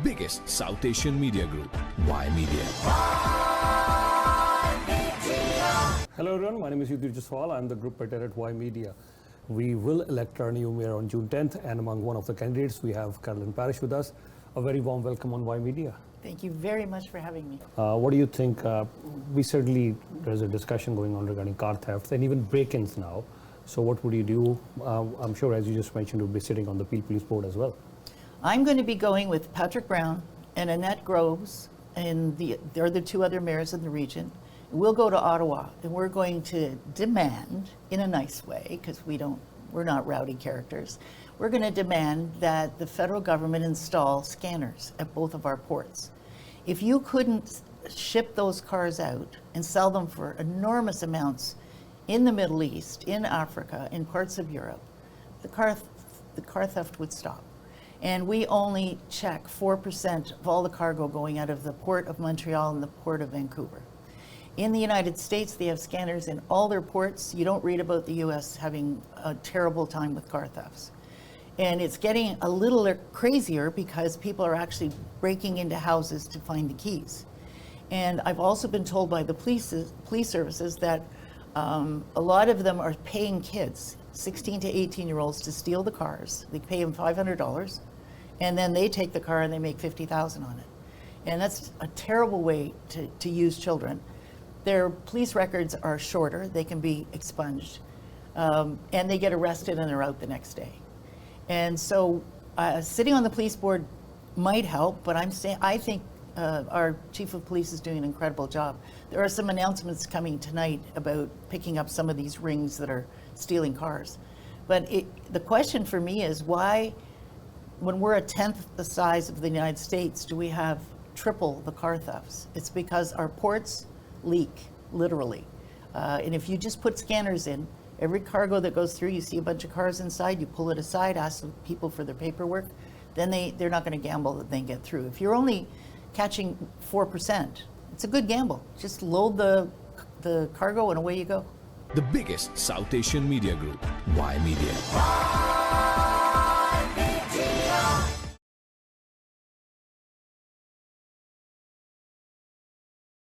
biggest South Asian media group, Ymedia. Hello everyone, my name is Ymedia. I'm the group editor at Ymedia. We will elect our new mayor on June 10th, and among one of the candidates we have Carolyn Parrish with us. A very warm welcome on Ymedia. Thank you very much for having me. What do you think? There's a discussion going on regarding car theft and even break-ins now. So what would you do? I'm sure, as you just mentioned, you'll be sitting on the Peel Police Board as well. I'm going to be going with Patrick Brown and Annette Groves, and they're the two other mayors in the region. We'll go to Ottawa, and we're going to demand, in a nice way, because we're not rowdy characters, we're going to demand that the federal government install scanners at both of our ports. If you couldn't ship those cars out and sell them for enormous amounts in the Middle East, in Africa, in parts of Europe, the car theft would stop. And we only check 4% of all the cargo going out of the Port of Montreal and the Port of Vancouver. In the United States, they have scanners in all their ports. You don't read about the US having a terrible time with car thefts. And it's getting a little crazier because people are actually breaking into houses to find the keys. And I've also been told by the police services that a lot of them are paying kids, 16 to 18-year-olds, to steal the cars. They pay them $500, and then they take the car and they make $50,000 on it. And that's a terrible way to use children. Their police records are shorter, they can be expunged, and they get arrested and they're out the next day. And so sitting on the police board might help, but I think our chief of police is doing an incredible job. There are some announcements coming tonight about picking up some of these rings that are stealing cars. But the question for me is, why, when we're a tenth the size of the United States, do we have triple the car thefts? It's because our ports leak, literally. And if you just put scanners in, every cargo that goes through, you see a bunch of cars inside, you pull it aside, ask people for their paperwork, then they're not going to gamble that they get through. If you're only catching 4%, it's a good gamble. Just load the cargo and away you go. The biggest South Asian media group, Ymedia.